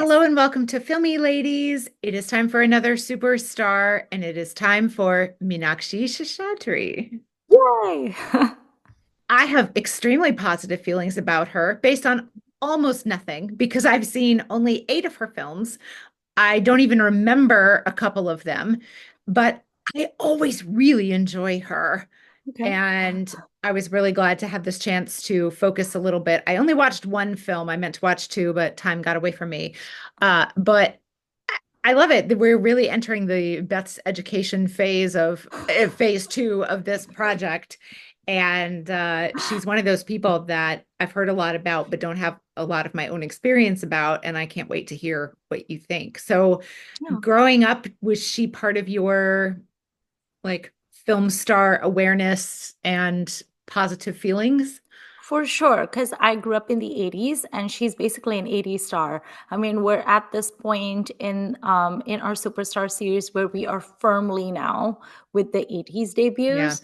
Hello and welcome to Filmi Ladies. It is time for another superstar, and it is time for Meenakshi Seshadri. Yay! I have extremely positive feelings about her based on almost nothing because I've seen only 8 of her films. I don't even remember a couple of them, but I always really enjoy her. Okay. And I was really glad to have this chance to focus a little bit. I only watched one film. I meant to watch two, but time got away from me. But I love it. We're really entering the Beth's education phase of phase two of this project. And she's one of those people that I've heard a lot about, but don't have a lot of my own experience about. And I can't wait to hear what you think. So, Yeah, growing up, was she part of your like film star awareness and positive feelings? for sure. Because I grew up in the 80s and she's basically an 80s star. I mean, we're at this point in our Superstar series where we are firmly now with the 80s Yeah. debuts.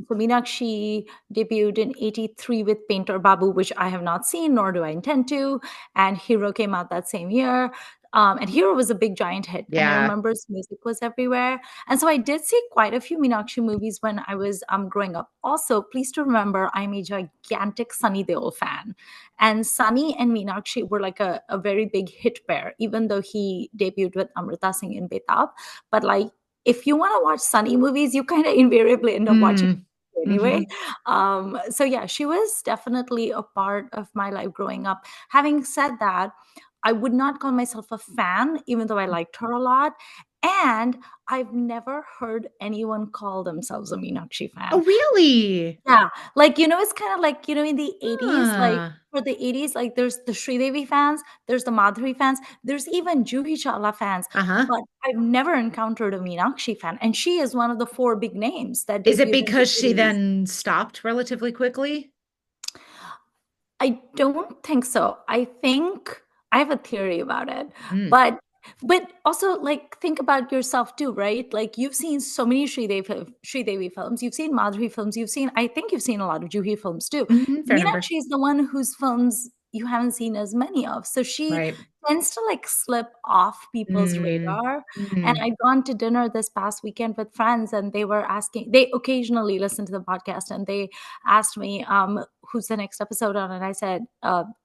So Meenakshi debuted in 83 with Painter Babu, which I have not seen, nor do I intend to. And Hero came out that same year. And Hero was a big giant hit. And I Yeah. remember his music was everywhere. And so I did see quite a few Meenakshi movies when I was growing up. Also, please to remember, I'm a gigantic Sunny Deol fan. And Sunny and Meenakshi were like a very big hit pair, even though he debuted with Amrita Singh in Betab. But like, if you want to watch Sunny movies, you kind of invariably end up watching Mm. anyway. Hmm. So yeah, she was definitely a part of my life growing up. Having said that, I would not call myself a fan, even though I liked her a lot. And I've never heard anyone call themselves a Meenakshi Oh, fan. really? Yeah, like, it's kind of like, in the 80s, like Huh. for the 80s, like there's the Sridevi fans, there's the Madhuri fans, there's even Juhi Chawla fans, Uh-huh. but I've never encountered a Meenakshi fan. And she is one of the four big names that Is it debuted in the because she 80s. then stopped relatively quickly? I don't think so. I think I have a theory about it. Mm. But also like think about yourself too, right? Like you've seen so many Sridevi films, you've seen Madhuri films, I think you've seen a lot of Juhi films too. Hmm. Fair number. Meenakshi is the one whose films you haven't seen as many of. So she Right. tends to like slip off people's Mm. radar. And Mm. I'd gone to dinner this past weekend with friends and they occasionally listen to the podcast and they asked me, who's the next episode on? And I said,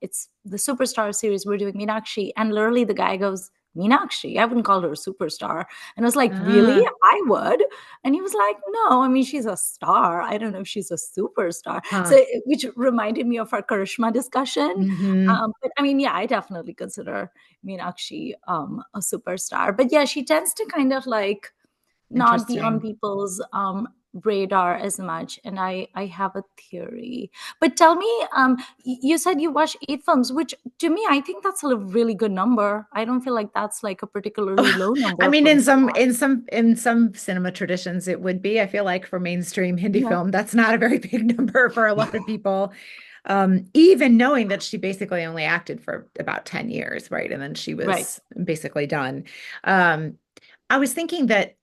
it's the Superstar series. We're doing Meenakshi. And literally the guy goes, Meenakshi? I wouldn't call her a superstar. And I was like, really? Ah. I would. And he was like, no, I mean, she's a star. I don't know if she's a superstar. Huh. So, which reminded me of our Karishma discussion. Hmm. But I mean, yeah, I definitely consider Meenakshi a superstar. But yeah, she tends to kind of like not be on Interesting. people's radar as much. And I have a theory. But tell me, you said you watched 8 films, which to me I think that's a really good number. I don't feel like that's like a particularly low I number mean, for in me to some watch. cinema traditions, it would be. I feel like for mainstream Hindi Yeah, film, that's not a very big number for a lot of people. Even knowing that she basically only acted for about 10 years, right? And then she right. was basically done. Um, I was thinking that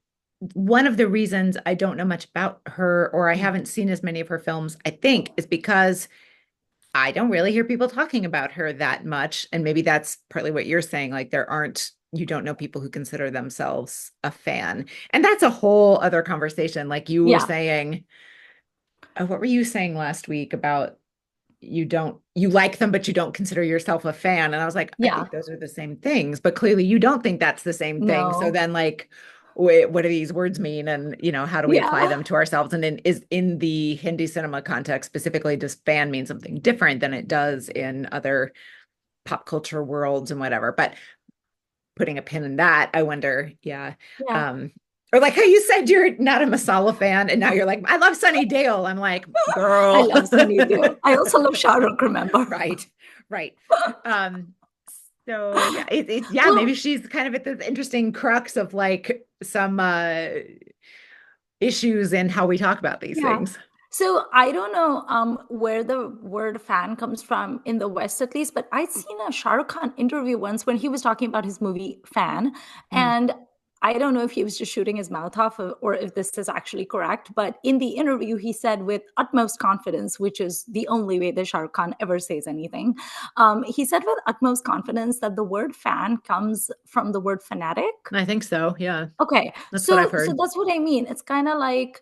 one of the reasons I don't know much about her or I Mm. haven't seen as many of her films, I think, is because I don't really hear people talking about her that much. And maybe that's partly what you're saying. Like you don't know people who consider themselves a fan. And that's a whole other conversation. Like you were Yeah, saying, what were you saying last week about you like them, but you don't consider yourself a fan? And I was like, I yeah. think those are the same things, but clearly you don't think that's the same thing. So No. then like, wait, what do these words mean? And how do we apply Yeah. them to ourselves? And in the Hindi cinema context specifically, does fan mean something different than it does in other pop culture worlds and whatever? But putting a pin in that, I wonder, yeah. Yeah. Um, or like how you said you're not a Masala fan, and now you're like, I love Sunny Deol. I'm like, I girl. love Sunny Deol. I also love Shah Rukh, remember? Right, right. Um, so yeah, yeah, maybe Well, she's kind of at the interesting crux of like some issues in how we talk about these yeah. things. So I don't know where the word fan comes from in the West, at least, but I'd seen a Shah Rukh Khan interview once when he was talking about his movie Fan, Mm. and I don't know if he was just shooting his mouth off or if this is actually correct, but in the interview, he said with utmost confidence, which is the only way that Shah Rukh Khan ever says anything. He said with utmost confidence that the word fan comes from the word fanatic. I think so. Yeah. Okay, That's what I've so heard. that's what I mean. It's kind of like,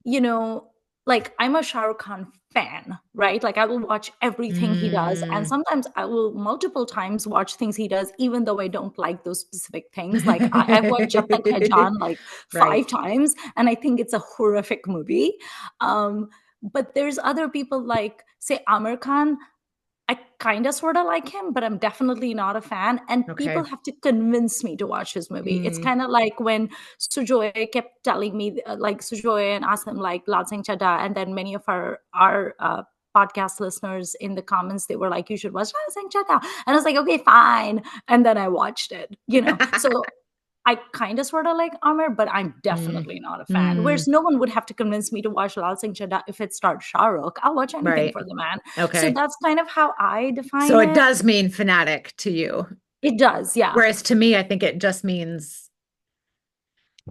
you know, like I'm a Shah Rukh Khan fan, right? Like I will watch everything he does. And Mm. sometimes I will multiple times watch things he does, even though I don't like those specific things. Like I've watched Jab Tak Hai Jaan like Right. 5 times, and I think it's a horrific movie. But there's other people like, say, Amir Khan. I kind of sort of like him, but I'm definitely not a fan. And people Okay. have to convince me to watch his movie. It's Mm. kind of like when Sujoy kept telling me, like Sujoy and Asim, like Lal Singh Chadda, and then many of our podcast listeners in the comments, they were like, "You should watch Lal Singh Chadda," and I was like, "Okay, fine." And then I watched it. So I kind of sort of like Amir, but I'm Mm. definitely not a fan. Mm. Whereas no one would have to convince me to watch Lal Singh Chadda if it starred Shah Rukh. I'll watch anything Right. for the man. So Okay. that's kind of how I So define it it. does mean fanatic to you. It does, yeah. Whereas to me, I think it just means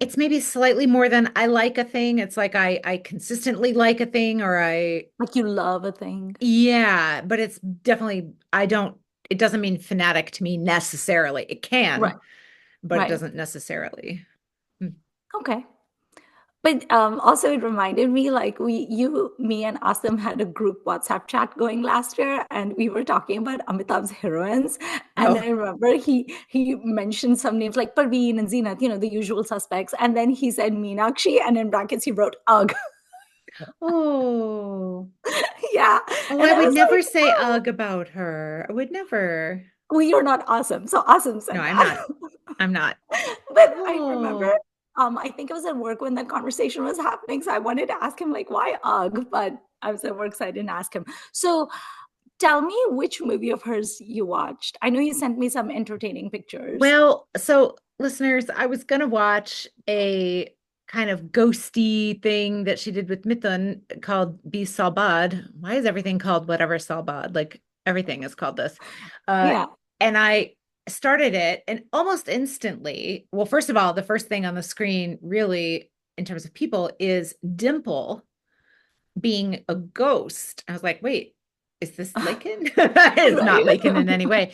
it's maybe slightly more than I like a thing. It's like I consistently like a thing or I Like you love a thing. yeah, but it's definitely I don't it doesn't mean fanatic to me necessarily. It Right, can, but it right. doesn't necessarily. Hmm. Okay. But also, it reminded me like me, and Asim had a group WhatsApp chat going last year, and we were talking about Amitabh's heroines. And then Oh. I remember he mentioned some names like Parveen and Zinat, the usual suspects. And then he said Meenakshi, and in brackets he wrote Ugh. Oh. Yeah, Oh, and I I would was never like, say oh, ugh about her. I would never. well, you're not awesome. So awesome No, said I'm that. not. I'm not. But I remember, Oh. I think I was at work when that conversation was happening. So I wanted to ask him, like, why UGG? But I was at work, so I didn't ask him. So tell me which movie of hers you watched. I know you sent me some entertaining pictures. Well, so listeners, I was gonna watch a kind of ghosty thing that she did with Mithun called Be Salbad. Why is everything called whatever Salbad? Like everything is called this. Uh, Yeah. and I started it and almost instantly, well, first of all, the first thing on the screen really in terms of people is Dimple being a ghost. I was like, wait, is this Lakin? It's Right. not Lakin in any way.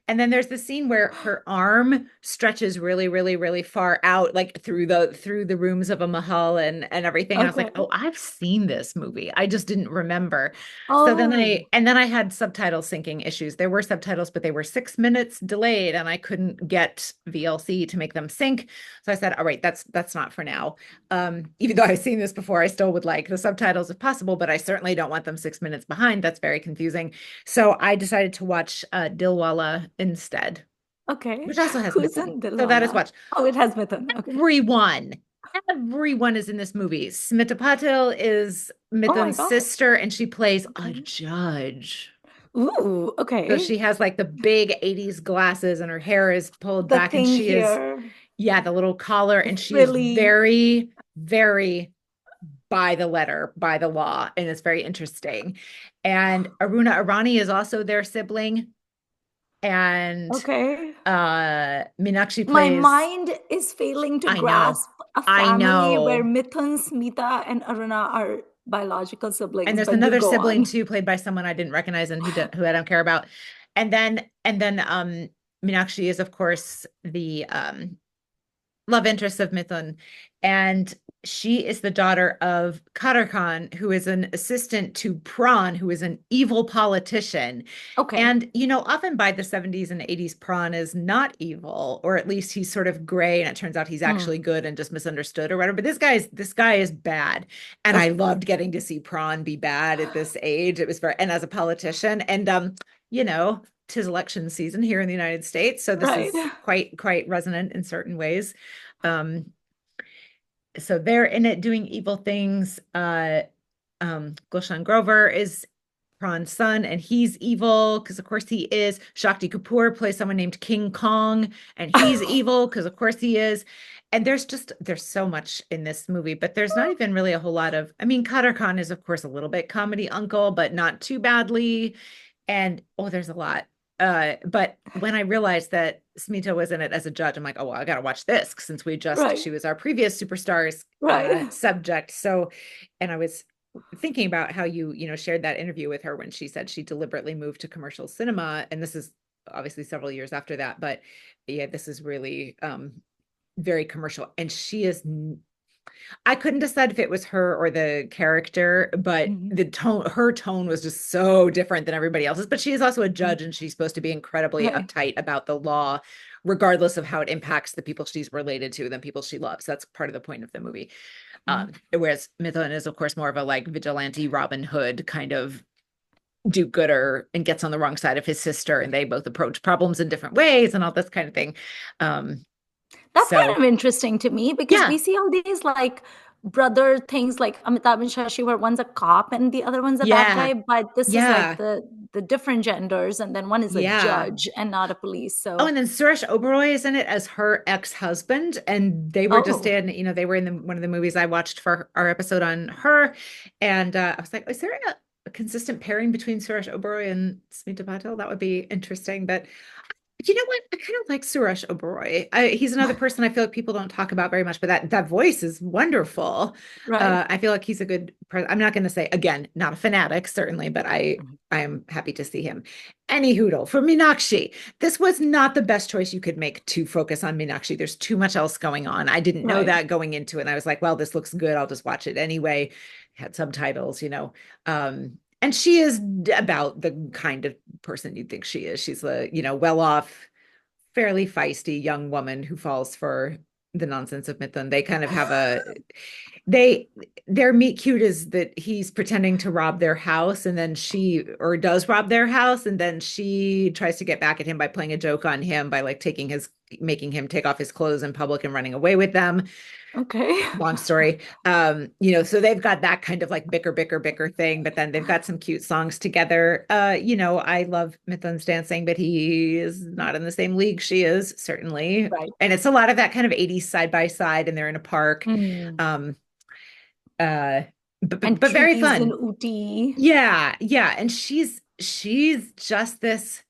And then there's the scene where her arm stretches really, really, really far out, like through the rooms of a mahal and everything. And I was Okay. like, oh, I've seen this movie. I just didn't remember. So then Oh, I had subtitle syncing issues. There were subtitles, but they were 6 minutes delayed, and I couldn't get VLC to make them sync. So I said, all right, that's not for now. Even though I've seen this before, I still would like the subtitles if possible, but I certainly don't want them 6 minutes behind. That's very confusing. So I decided to watch Dilwala instead, okay. which also has Who's Mithun. in So that is Dilwala? watch. Oh, it has Mithun. Okay. Everyone, everyone is in this movie. Smita Patil is Oh my Mithun's God. sister, and she plays a Okay. judge. Ooh, So okay. she has like the big 80s glasses and her hair is pulled The back and thing she is, here, yeah, the little collar the and she is frilly. very, very by the letter, by the law, and it's very interesting. And Aruna Irani is also their sibling, and Okay. Meenakshi My plays. mind is failing to I know, grasp a I family where know. Mithun, Smita, and Aruna are biological And siblings, there's but you another go sibling on. too, played by someone I didn't recognize and who I don't care about. And then Meenakshi is of course the love interest of Mithun. And she is the daughter of Kader Khan, who is an assistant to Pran, who is an evil politician. Okay. And, often by the 70s and 80s, Pran is not evil, or at least he's sort of gray, and it turns out he's actually Mm, good and just misunderstood or whatever. But this guy is bad. And I okay. loved getting to see Pran be bad at this age. It was very, and as a politician. And you know, 'tis election season here in the United States. So this Right. is quite resonant in certain ways. Um, so they're in it doing evil things. Gulshan Grover is Pran's son, and he's evil because, of course, he is. Shakti Kapoor plays someone named King Kong, and he's evil because, of course, he is. And there's so much in this movie, but there's not even really a whole lot of. I mean, Kader Khan is, of course, a little bit comedy uncle, but not too badly. And oh, there's a lot. But when I realized that Smita was in it as a judge, I'm like, oh well, I gotta watch this since Right. she was our previous superstars Right. subject. So, and I was thinking about how you shared that interview with her when she said she deliberately moved to commercial cinema, and this is obviously several years after that, but yeah, this is really very commercial, and she is I couldn't decide if it was her or the character, but Mhm. her tone was just so different than everybody else's. But she is also a Mhm. judge and she's supposed to be incredibly Right. uptight about the law, regardless of how it impacts the people she's related to, the people she loves. That's part of the point of the movie. Mhm. Whereas Mithun is, of course, more of a like vigilante Robin Hood kind of do-gooder and gets on the wrong side of his sister, and they both approach problems in different ways and all this kind of thing. Um, That's so kind of interesting to me because yeah, we see all these like brother things like Amitabh and Shashi where one's a cop and the other one's a bad yeah, guy, but this is like yeah, the different genders and then one is a yeah. judge and not a police. Oh, So, and then Suresh Oberoi is in it as her ex-husband, and they were just oh, in, they were in one of the movies I watched for our episode on her, and I was like, is there a consistent pairing between Suresh Oberoi and Smita Patel? That would be interesting. But you know what? I kind of like Suresh Oberoi. He's another person I feel like people don't talk about very much, but that voice is wonderful. right. I feel like he's a I'm not going to say again, not a fanatic, certainly, but I am happy to see him. Any hoodle for Meenakshi. This was not the best choice you could make to focus on Meenakshi. There's too much else going on. I didn't know Right. that going into it. And I was like, well, this looks good. I'll just watch it anyway. Had subtitles. And she is about the kind of person you'd think she is. She's a well off, fairly feisty young woman who falls for the nonsense of Mithun. They kind of have they their meet cute is that he's pretending to rob their house, and then does rob their house, and then she tries to get back at him by playing a joke on him by like making him take off his clothes in public and running away with them. Okay. Long story. So they've got that kind of like bicker thing, but then they've got some cute songs together. I love Mithun's dancing, but he is not in the same league she is, certainly. Right. And it's a lot of that kind of 80s side by side, and they're in a park. Mm. Um, uh, And but very trees in fun. Uti. Yeah, yeah. And she's just this.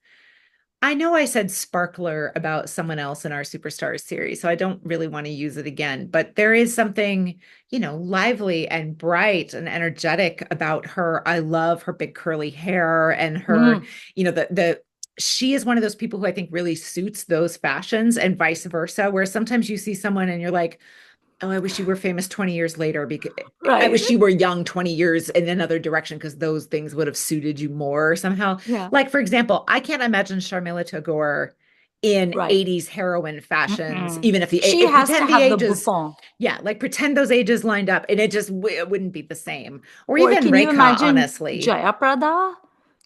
I know I said sparkler about someone else in our Superstars series, so I don't really want to use it again, but there is something lively and bright and energetic about her. I love her big curly hair and her, Mm. the she is one of those people who I think really suits those fashions and vice versa, where sometimes you see someone and you're like, oh, I wish you were famous 20 years later because I Right. wish you were young 20 years in another direction because those things would have suited you more somehow. Yeah. Like, for example, I can't imagine Sharmila Tagore in Right. 80s heroine fashions, Mm-mm. even if She has to pretend the have the ages, buffon. yeah, like pretend those ages lined up and it wouldn't be the same. Or Or even can you Rekha, imagine honestly. Jayaprada?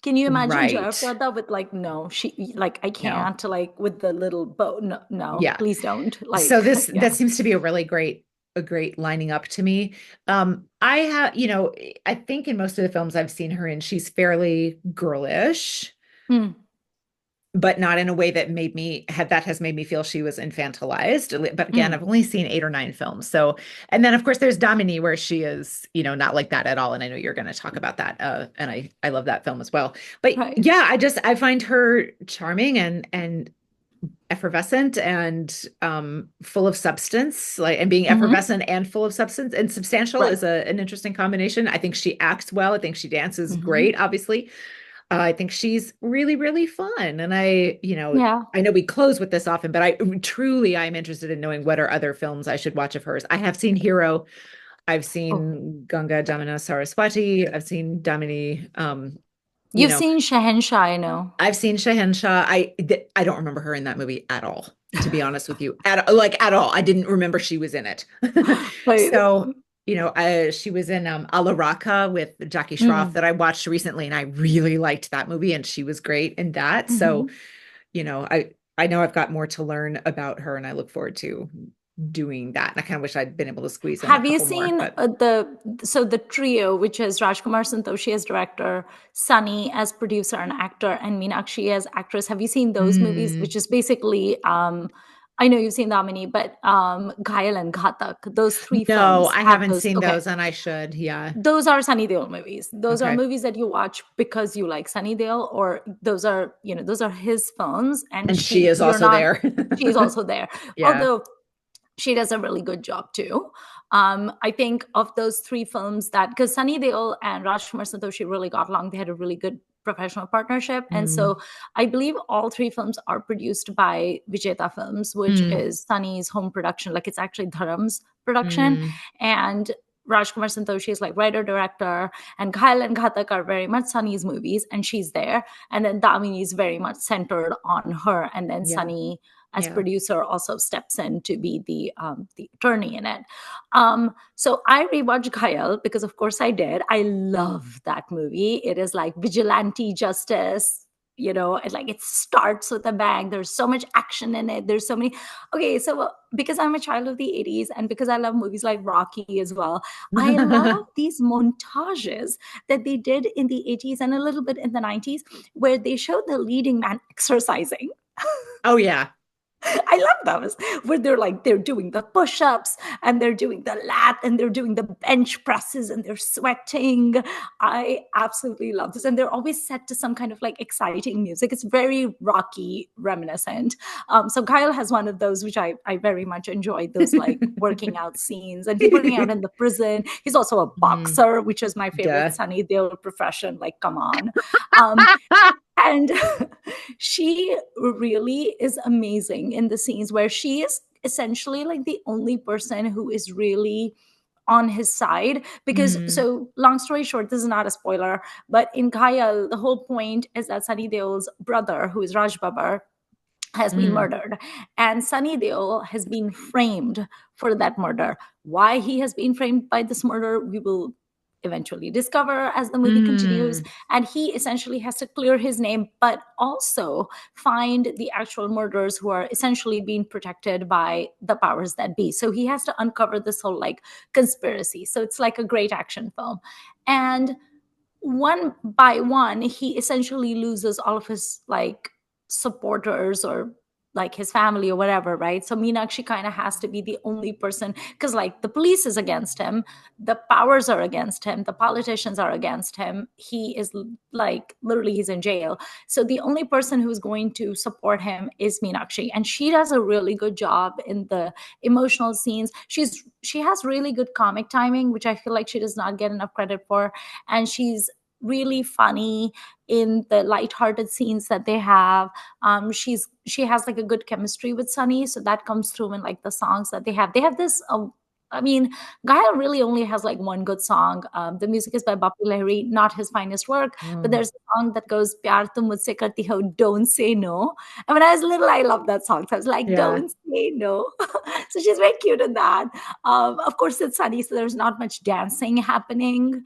Can you imagine Right. Jayaprada with like no, she like I No. can't like with the little bow. No, no, Yeah. please don't. So Like that yeah. seems to be a great lining up to me. I think in most of the films I've seen her in, she's fairly girlish, Mm, but not in a way that has made me feel she was infantilized. But again, I've mm, only seen 8 or 9 films. So, and then of course there's Damini where she is not like that at all. And I know you're going to talk about that. And I love that film as well. But right. yeah, I find her charming and effervescent and full of substance, like and being Hmm. effervescent and full of substance and substantial Right. is an interesting combination. I think she acts well. I think she dances Hmm. great, obviously. I think she's really, really fun. And Yeah. I know we close with this often, but I'm interested in knowing what are other films I should watch of hers. I have seen Hero. I've Oh, seen Ganga Jamuna Saraswati. I've seen Damini. You you've know, seen Shahenshah, I know. I've seen Shahenshah. I don't remember her in that movie at all, to be honest with you. At all. I didn't remember she was in it. Right. So, she was in Ala Raka with Jackie Shroff Mm, that I watched recently, and I really liked that movie, and she was great in that. So, hmm. I know I've got more to learn about her, and I look forward to doing that. And I kind of wish I'd been able to squeeze in a Have you couple more, seen but the trio, which is Rajkumar Santoshi as director, Sunny as producer and actor, and Meenakshi as actress? Have you seen those movies, mm, which is basically I know you've seen Damini, but Ghayal and Ghatak, those three No, films I have haven't those. seen Okay, those, and I should. Yeah. those are Sunny Deol movies. Those are Okay. movies that you watch because you like Sunny Deol, or those are, those are his films, and And she is you're also not. there. She's also there, Yeah. although she does a really good job too. I think of those three films that, because Sunny Deol and Rajkumar Santoshi really got along, they had a really good professional partnership. And Mm. so I believe all three films are produced by Vijeta Films, which Mm. is Sunny's home production. Like, it's actually Dharam's production. Mm. And Rajkumar Santoshi is like writer director, and Ghayal and Ghatak are very much Sunny's movies, and she's there. And then Damini is very much centered on her, and then Yeah. Sunny as Yeah. producer also steps in to be the attorney in it. So I rewatched Ghayal because of course I did. I love that movie. It is like vigilante justice. It starts with a bang. There's so much action in it. There's so many. Okay, so because I'm a child of the 80s and because I love movies like Rocky as well, I love these montages that they did in the 80s and a little bit in the 90s where they showed the leading man exercising. Oh yeah. I love those where they're doing the push-ups and they're doing the lat and they're doing the bench presses and they're sweating. I absolutely love this. And they're always set to some kind of like exciting music. It's very Rocky reminiscent. So Kyle has one of those, which I very much enjoyed, those like working out scenes. And he's working out in the prison. He's also a Mm. boxer, which is my favorite Duh. Sunny Deol profession. Like, come on. Um, and she really is amazing in the scenes where she is essentially like the only person who is really on his side. Because, Mm. so long story short, this is not a spoiler, but in Ghayal, the whole point is that Sunny Deol's brother, who is Raj Babbar, has been Mm. murdered, and Sunny Deol has been framed for that murder. Why he has been framed by this murder, we will eventually discover as the movie continues. Mm. And he essentially has to clear his name, but also find the actual murderers who are essentially being protected by the powers that be. So he has to uncover this whole like conspiracy. So it's like a great action film. And one by one, he essentially loses all of his like supporters or like his family or whatever, right? So Meenakshi kind of has to be the only person, because like the police is against him, the powers are against him, the politicians are against him. He is like literally he's in jail. So the only person who's going to support him is Meenakshi, and she does a really good job in the emotional scenes. She has really good comic timing, which I feel like she does not get enough credit for, and she's really funny in the lighthearted scenes that they have. She has like a good chemistry with Sunny, so that comes through in like the songs that they have. They have this. I mean, Gaia really only has like one good song. The music is by Bapu Lahiri, not his finest work, but Oh. there's a song that goes "Pyar tum mujhse karti ho, don't say no." And when I was little, I loved that song. So I was like, Yeah. "Don't say no." So she's very cute in that. Of course, it's Sunny, so there's not much dancing happening.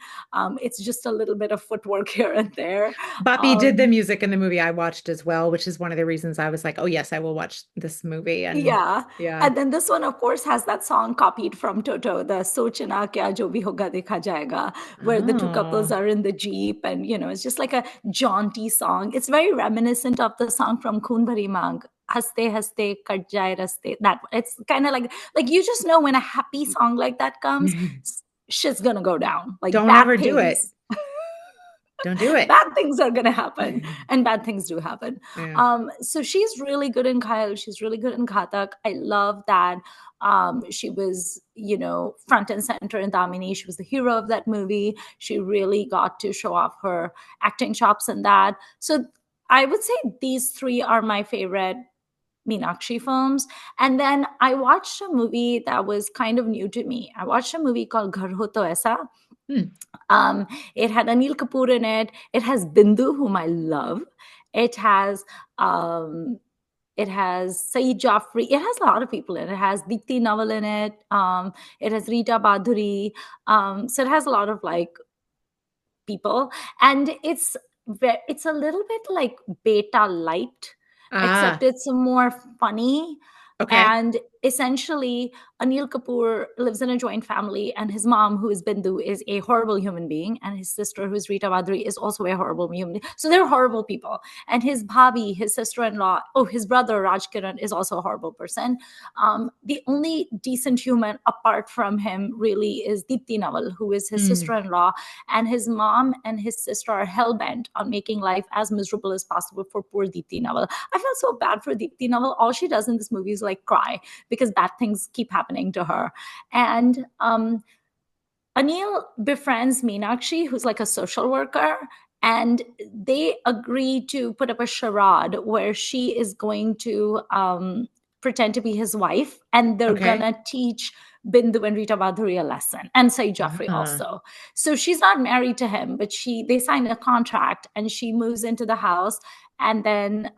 It's just a little bit of footwork here and there. Boppy did the Um, music in the movie I watched as well, which is one of the reasons I was like, oh yes, I will watch this movie. And yeah. yeah. And then this one, of course, has that song copied from Toto, the Sochna Kya Jo Bhi Hoga Dekha Jayega, where the two couples Oh. are in the Jeep. And, it's just like a jaunty song. It's very reminiscent of the song from Khoon Bhari Maang. Haste haste kat jaye raste. That it's kind of like you just know when a happy song like that comes, shit's gonna go down. Like Don't bad ever do it. things. Don't do it. Bad things are going to happen, and bad things do happen. Yeah. So she's really good in Kyle. She's really good in Ghatak. I love that. She was, front and center in Damini. She was the hero of that movie. She really got to show off her acting chops in that. So I would say these three are my favorite Meenakshi films. And then I watched a movie that was kind of new to me. I watched a movie called Ghar Ho To Aisa. Hmm. It had Anil Kapoor in it. It has Bindu, whom I love. It has um, it has Saeed Jaffrey. It has a lot of people in it. It has Deepthi Nawal in it. It has Rita Badhuri. So it has a lot of like people, and it's a little bit like beta light, except Ah, it's more funny, okay. and essentially Anil Kapoor lives in a joint family, and his mom, who is Bindu, is a horrible human being, and his sister, who is Rita Madhuri, is also a horrible human being. So they're horrible people. And his bhabhi, his sister-in-law, his brother Raj Kiran is also a horrible person. The only decent human apart from him really is Deepti Nawal, who is his Mm. sister-in-law, and his mom and his sister are hell-bent on making life as miserable as possible for poor Deepti Nawal. I felt so bad for Deepti Nawal. All she does in this movie is like cry because bad things keep happening to her. And Anil befriends Meenakshi, who's like a social worker, and they agree to put up a charade where she is going to pretend to be his wife, and they're Okay. gonna teach Bindu and Rita Madhuri a lesson, and Saeed Jaffrey Uh, also. So she's not married to him, but they sign a contract, and she moves into the house, and then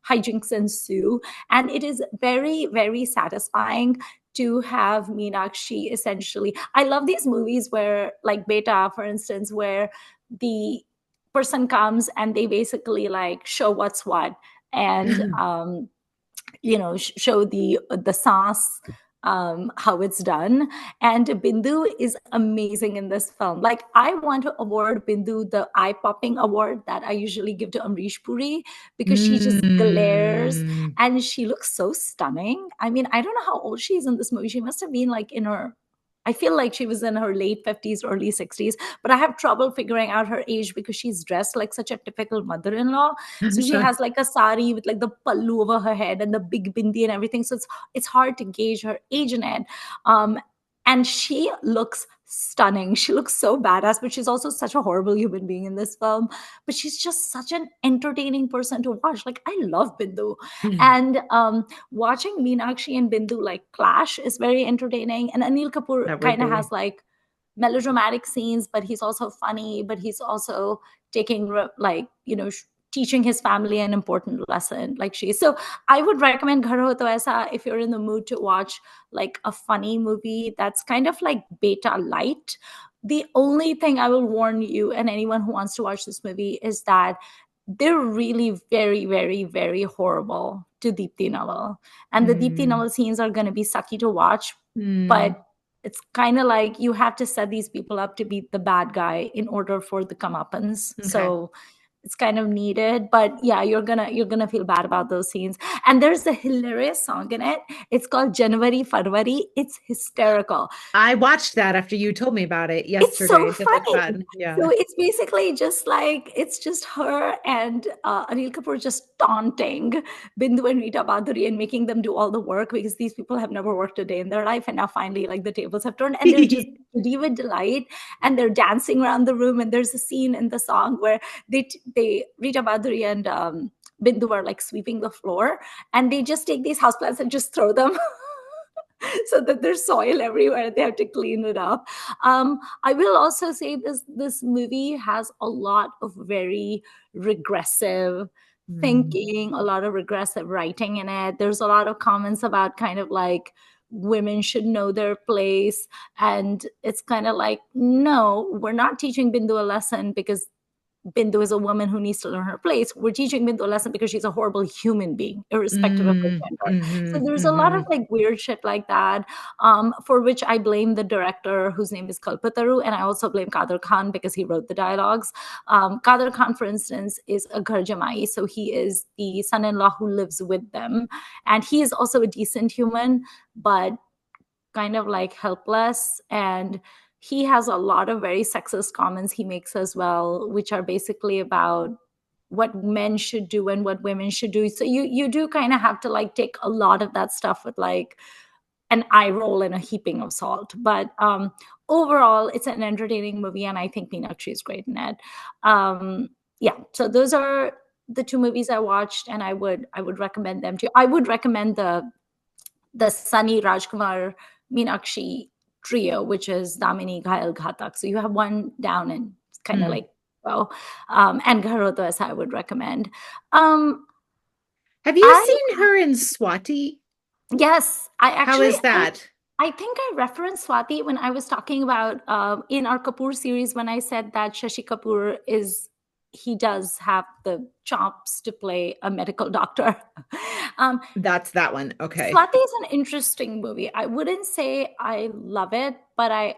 hijinks ensue, and it is very, very satisfying to have Meenakshi essentially. I love these movies where, like Beta, for instance, where the person comes and they basically like show what's what, and show the sauce, how it's done. And Bindu is amazing in this film. Like, I want to award Bindu the eye-popping award that I usually give to Amrish Puri, because she just glares mm. and she looks so stunning. I mean, I don't know how old she is in this movie. She must have been like in her, I feel like she was in her late 50s, early 60s, but I have trouble figuring out her age because she's dressed like such a typical mother-in-law. So she has like a sari with like the pallu over her head and the big bindi and everything. So it's hard to gauge her age in it. And she looks stunning. She looks so badass, but she's also such a horrible human being in this film. But she's just such an entertaining person to watch. Like, I love Bindu. And watching Meenakshi and Bindu like clash is very entertaining. And Anil Kapoor That would kind of has be. like melodramatic scenes, but he's also funny, but he's also taking like, teaching his family an important lesson, like she is. So I would recommend Ghar Ho To Aisa if you're in the mood to watch like a funny movie that's kind of like Beta light. The only thing I will warn you and anyone who wants to watch this movie is that they're really very, very, very horrible to Deepti Nawal. And the Deepti Mm. Nawal scenes are going to be sucky to watch, Mm. but it's kind of like you have to set these people up to be the bad guy in order for the comeuppance. Okay. So it's kind of needed, but yeah, you're gonna feel bad about those scenes. And there's a hilarious song in it. It's called January Farwari. It's hysterical. I watched that after you told me about it It's so yesterday. It did look funny. fun. So Yeah. it's basically just like, it's just her and Anil Kapoor just taunting Bindu and Rita Baduri and making them do all the work, because these people have never worked a day in their life. And now finally, like, the tables have turned and they're just giddy with delight, and they're dancing around the room. And there's a scene in the song where Rita Baduri and Bindu are like sweeping the floor, and they just take these houseplants and just throw them so that there's soil everywhere. They have to clean it up. I will also say this movie has a lot of very regressive Mm. thinking, a lot of regressive writing in it. There's a lot of comments about kind of like women should know their place, and it's kind of like, no, we're not teaching Bindu a lesson because Bindu is a woman who needs to learn her place. We're teaching Bindu a lesson because she's a horrible human being, irrespective of her Mm. gender. So Mm-hmm. there's a lot of Mm-hmm. like weird shit like that, for which I blame the director, whose name is Kalpataru, and I also blame Kader Khan because he wrote the dialogues. Kader Khan, for instance, is a Ghar Jamai, so he is the son-in-law who lives with them, and he is also a decent human, but kind of like helpless. And he has a lot of very sexist comments he makes as well, which are basically about what men should do and what women should do. So you do kind of have to like take a lot of that stuff with like an eye roll and a heaping of salt. But overall, it's an entertaining movie, and I think Meenakshi is great in it. Yeah, so those are the two movies I watched, and I would recommend them to you. I would recommend the Sunny Rajkumar Meenakshi trio, which is Damini, Ghayal, Ghatak. So you have one down, and it's kind of Mm. like, well, and Ghar Ho To Aisa I would recommend. Um, Have you I seen her in Swati? Yes, How is that? I think I referenced Swati when I was talking about in our Kapoor series, when I said that Shashi Kapoor is he does have the chops to play a medical doctor. um, That's that one. Okay. Swati is an interesting movie. I wouldn't say I love it, but I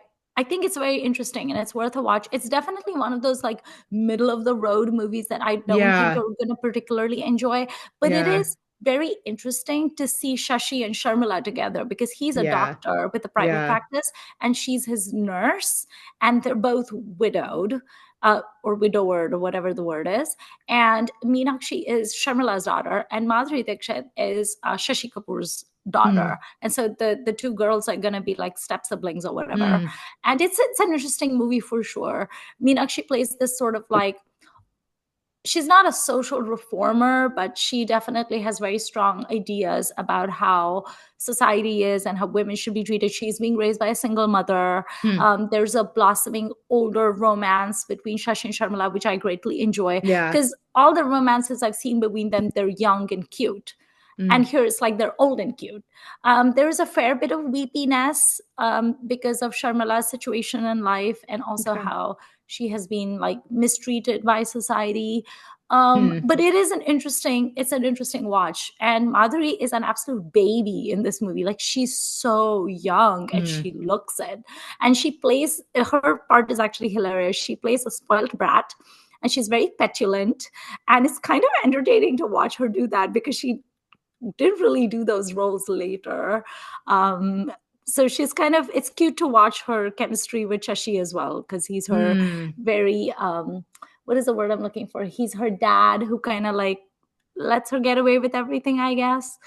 think it's very interesting and it's worth a watch. It's definitely one of those like middle of the road movies that I don't think Yeah. you're going to particularly enjoy, but it Yeah. is very interesting to see Shashi and Sharmila together because he's a Yeah. doctor with a private Yeah. practice and she's his nurse, and they're both widowed. Or widowered, or whatever the word is. And Meenakshi is Sharmila's daughter, and Madhuri Dixit is Shashi Kapoor's daughter. Mm. And so the two girls are going to be like step siblings or whatever. Mm. And it's an interesting movie for sure. Meenakshi plays this sort of like, she's not a social reformer, but she definitely has very strong ideas about how society is and how women should be treated. She's being raised by a single mother. Mm. There's a blossoming older romance between Shashi and Sharmila, which I greatly enjoy Yeah. because all the romances I've seen between them, they're young and cute. And Mm. here it's like they're old and cute. There's a fair bit of weepiness because of Sharmila's situation in life and also Okay. how she has been like mistreated by society. Mm. But it's an interesting watch. And Madhuri is an absolute baby in this movie. Like she's so young and Mm. she looks it. And she plays, her part is actually hilarious. She plays a spoiled brat and she's very petulant. And it's kind of entertaining to watch her do that because she didn't really do those roles later. Um, so she's kind of, it's cute to watch her chemistry with Shashi as well, because he's her Mm. very, what is the word I'm looking for? He's her dad who kind of like lets her get away with everything, I guess.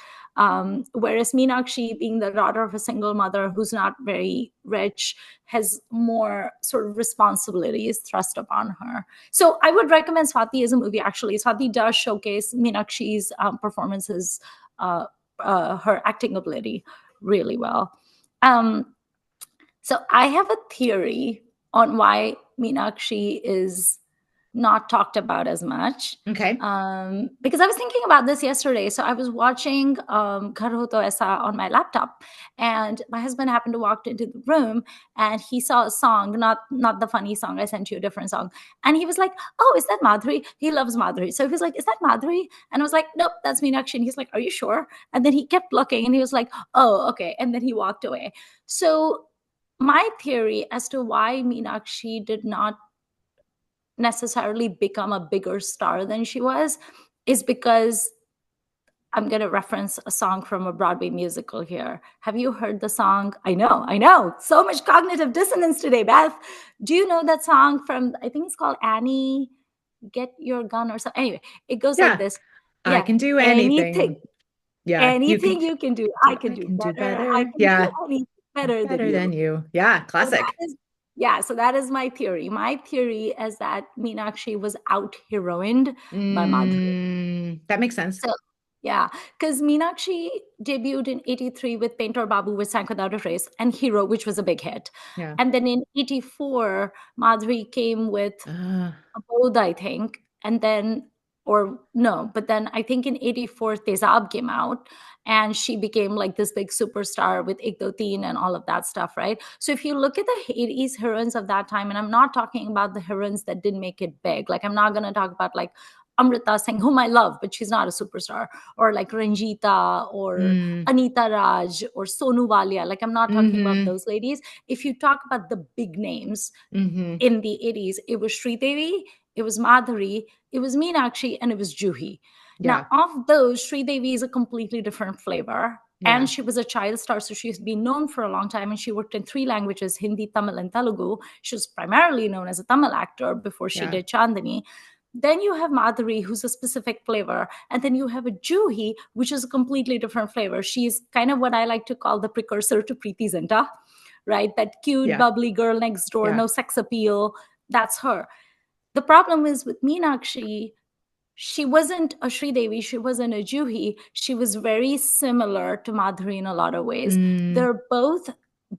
Whereas Meenakshi, being the daughter of a single mother who's not very rich, has more sort of responsibilities thrust upon her. So I would recommend Swati as a movie, actually. Swati does showcase Meenakshi's performances, uh, her acting ability really well. Um, so I have a theory on why Meenakshi is not talked about as much. Okay. Because I was thinking about this yesterday. So I was watching Ghar Ho To Aisa on my laptop, and my husband happened to walk into the room, and he saw a song, not the funny song. I sent you a different song, and he was like, "Oh, is that Madhuri?" He loves Madhuri, so he was like, "Is that Madhuri?" And I was like, "Nope, that's Meenakshi." And he's like, "Are you sure?" And then he kept looking, and he was like, "Oh, okay." And then he walked away. So my theory as to why Meenakshi did not necessarily become a bigger star than she was is because I'm going to reference a song from a Broadway musical here. Have you heard the song? I know. So much cognitive dissonance today, Beth. Do you know that song from, I think it's called Annie, Get Your Gun or something? Anyway, it goes like Yeah. this. I Yeah. can do Anything, anything. Yeah. You can anything you can do, I can I do can do better. I better. can do Yeah. anything better than Better than you. you. Yeah. So that Classic. is, yeah, so that is my theory. My theory is that Meenakshi was out heroined by Madhuri. That makes sense. So yeah, because Meenakshi debuted in 83 with Painter Babu with Sank Without a Trace and Hero, which was a big hit. Yeah. And then in 84, Madhuri came with Uh, Abode, I think. And then, or no, but then I think in 84, Tezab came out and she became like this big superstar with Ik Do Teen and all of that stuff, right? So if you look at the 80s heroines of that time, and I'm not talking about the heroines that didn't make it big, like I'm not going to talk about like Amrita Singh, whom I love, but she's not a superstar, or like Ranjita or mm, Anita Raj or Sonu Walia. Like I'm not talking about mm-hmm. those ladies. If you talk about the big names, Mm-hmm. in the 80s, it was Sridevi, it was Madhuri, it was Meenakshi, and it was Juhi. Now, Yeah. of those, Sridevi is a completely different flavor. And Yeah. she was a child star, so she's been known for a long time. And she worked in three languages, Hindi, Tamil, and Telugu. She was primarily known as a Tamil actor before she Yeah. did Chandani. Then you have Madhuri, who's a specific flavor. And then you have a Juhi, which is a completely different flavor. She's kind of what I like to call the precursor to Preeti Zinta, right? That cute, Yeah. bubbly girl next door, Yeah. no sex appeal. That's her. The problem is with Meenakshi, she wasn't a Sridevi, she wasn't a Juhi. She was very similar to Madhuri in a lot of ways. Mm, They're both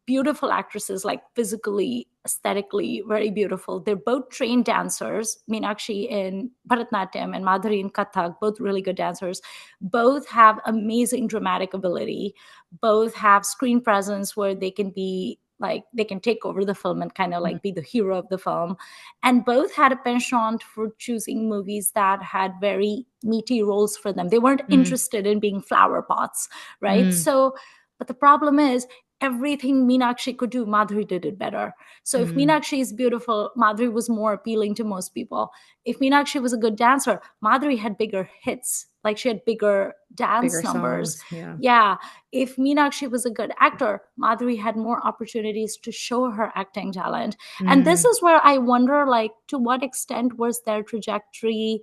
beautiful actresses, like physically, aesthetically, very beautiful. They're both trained dancers. Meenakshi in Bharatnatyam and Madhuri in Kathak, both really good dancers. Both have amazing dramatic ability. Both have screen presence where they can be like they can take over the film and kind of Mm, like be the hero of the film. And both had a penchant for choosing movies that had very meaty roles for them. They weren't mm, interested in being flower pots, right? mm, So, but the problem is, everything Meenakshi could do, Madhuri did it better. So if mm. Meenakshi is beautiful, Madhuri was more appealing to most people. If Meenakshi was a good dancer, Madhuri had bigger hits, like she had bigger Bigger dance numbers. songs. Yeah. Yeah. If Meenakshi was a good actor, Madhuri had more opportunities to show her acting talent. And this Mm, is where I wonder, like, to what extent was their trajectory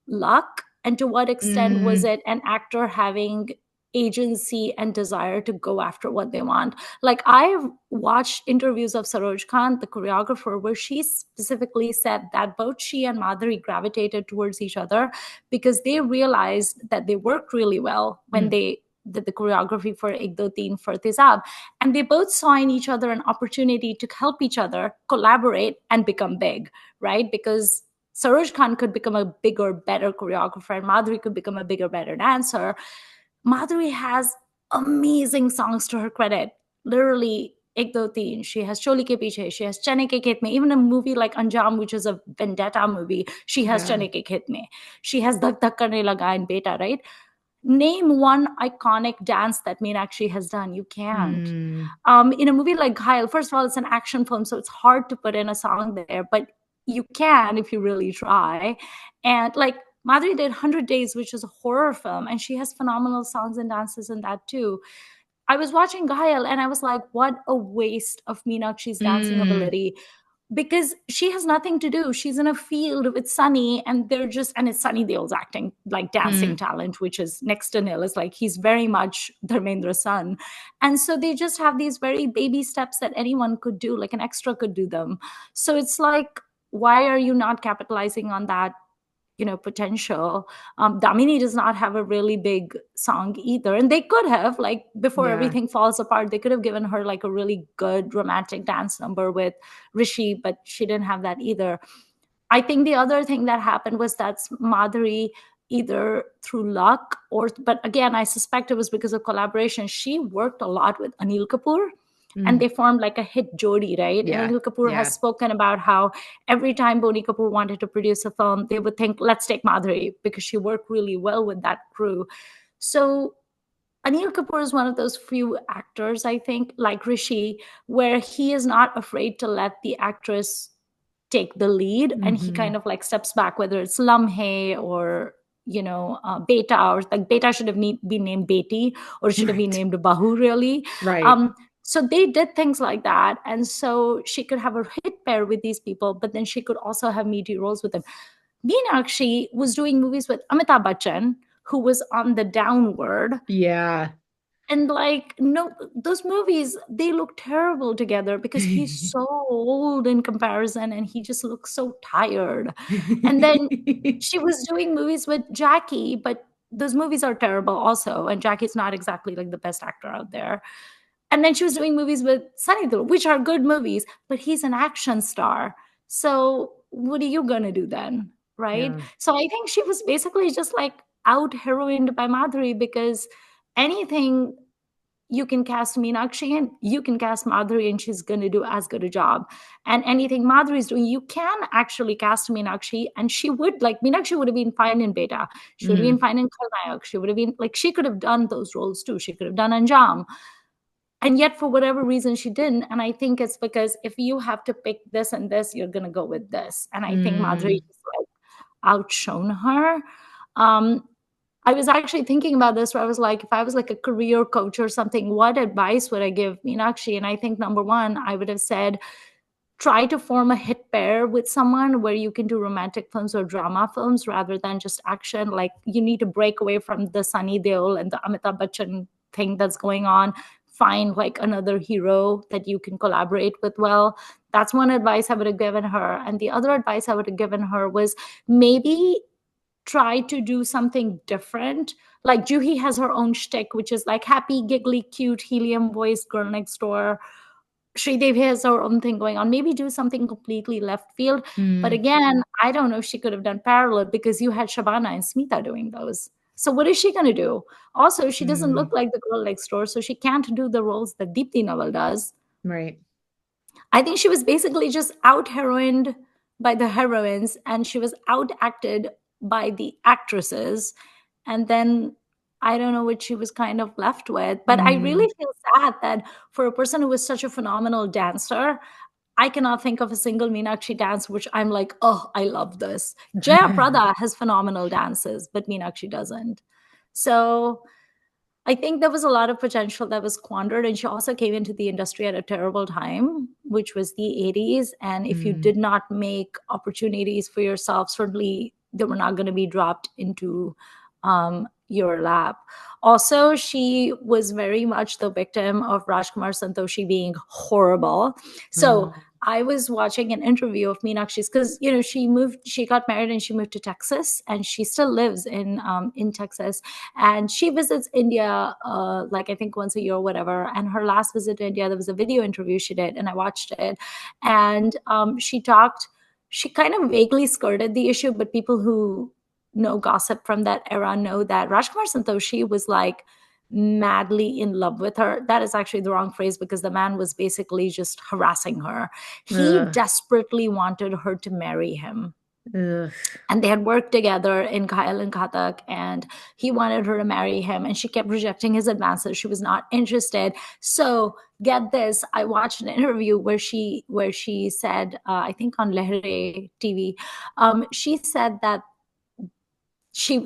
luck, and to what extent was mm, it an actor having agency and desire to go after what they want. Like, I've watched interviews of Saroj Khan, the choreographer, where she specifically said that both she and Madhuri gravitated towards each other because they realized that they worked really well when mm. they did the choreography for Ek Do Teen for Tezab. And they both saw in each other an opportunity to help each other collaborate and become big, right? Because Saroj Khan could become a bigger, better choreographer, and Madhuri could become a bigger, better dancer. Madhuri has amazing songs to her credit. Literally, Ek Do Teen. She has Choli Ke Piche. She has Chane Ke Khet Mein. Even a movie like Anjam, which is a vendetta movie, she has Yeah. Chane Ke Khet Mein. She has Dhak Dhak Karne Laga in Beta, right? Name one iconic dance that Meenakshi has done. You can't. Mm, In a movie like Ghayal, first of all, it's an action film, so it's hard to put in a song there, but you can if you really try. And like Madhuri did 100 Days, which is a horror film, and she has phenomenal songs and dances in that too. I was watching Ghayal and I was like, what a waste of Meenakshi's dancing mm, ability, because she has nothing to do. She's in a field with Sunny, and they're just, and it's Sunny Deol's acting, like dancing mm. talent, which is next to nil. It's like he's very much Dharmendra's son. And so they just have these very baby steps that anyone could do, like an extra could do them. So it's like, why are you not capitalizing on that, potential? Damini does not have a really big song either, and they could have, like, before Yeah. everything falls apart, they could have given her like a really good romantic dance number with Rishi, but she didn't have that either. I think the other thing that happened was that Madhuri, either through luck or, but again, I suspect it was because of collaboration, she worked a lot with Anil Kapoor, and Mm. they formed like a hit jodi, right? And Yeah. Anil Kapoor has Yeah. spoken about how every time Boni Kapoor wanted to produce a film, they would think, let's take Madhuri, because she worked really well with that crew. So Anil Kapoor is one of those few actors, I think, like Rishi, where he is not afraid to let the actress take the lead, and he Hmm. kind of like steps back, whether it's Lamhe or Beta, or like Beta should have been named Beti, or should have been Right. named Bahu, really. Right. um so they did things like that, and so she could have a hit pair with these people, but then she could also have meaty roles with them. Meenakshi was doing movies with Amitabh Bachchan, who was on the downward, Yeah. and like, no, those movies, they look terrible together because he's so old in comparison, and he just looks so tired. And then she was doing movies with Jackie, but those movies are terrible also, and Jackie's not exactly like the best actor out there. And then she was doing movies with Sunny Deol, which are good movies, but he's an action star. So what are you gonna do then? Right? Yeah. So I think she was basically just like out heroined by Madhuri, because anything you can cast Meenakshi in, you can cast Madhuri, and she's going to do as good a job. And anything Madhuri is doing, you can actually cast Meenakshi, and she would, like, Meenakshi would have been fine in Beta. She would have been Mm. fine in Khalnayak. She would have been, like, she could have done those roles too. She could have done Anjam. And yet, for whatever reason, she didn't. And I think it's because if you have to pick this and this, you're going to go with this. And I think Madhuri Mm. just like outshone her. Um, I was actually thinking about this, where I was like, if I was like a career coach or something, what advice would I give Meenakshi? And I think number one, I would have said, try to form a hit pair with someone where you can do romantic films or drama films rather than just action. Like, you need to break away from the Sunny Deol and the Amitabh Bachchan thing that's going on. Find like another hero that you can collaborate with well. That's one advice I would have given her. And the other advice I would have given her was, maybe try to do something different. Like, Juhi has her own shtick, which is like happy, giggly, cute, helium voice, girl next door. Sridevi has her own thing going on. Maybe do something completely left field. But Mm. again, I don't know if she could have done parallel, because you had Shabana and Smita doing those. So what is she going to do? Also, she doesn't look Mm. like the girl next door, so she can't do the roles that Deepthi Nawal does. Right. I think she was basically just out heroined by the heroines, and she was out acted by the actresses. And then I don't know what she was kind of left with. But I Mm. really feel sad that for a person who was such a phenomenal dancer, I cannot think of a single Meenakshi dance which I'm like, oh, I love this. Jaya Prada has phenomenal dances, but Meenakshi doesn't. So I think there was a lot of potential that was squandered. And she also came into the industry at a terrible time, which was the 80s. And if you Mm. did not make opportunities for yourself, certainly they were not going to be dropped into your lap. Also, she was very much the victim of Rajkumar Santoshi being horrible. So Oh. I was watching an interview of Meenakshi's because she got married and she moved to Texas, and she still lives in Texas, and she visits India like I think once a year or whatever. And her last visit to India, there was a video interview she did, and I watched it, and she kind of vaguely skirted the issue, but people who know gossip from that era know that Rajkumar Santoshi was like madly in love with her. That is actually the wrong phrase, because the man was basically just harassing her. He Ugh. desperately wanted her to marry him, Ugh. and they had worked together in Ghayal and Ghatak, and he wanted her to marry him, and she kept rejecting his advances. She was not interested. So get this, I watched an interview where she said, I think on Lehre TV, she said that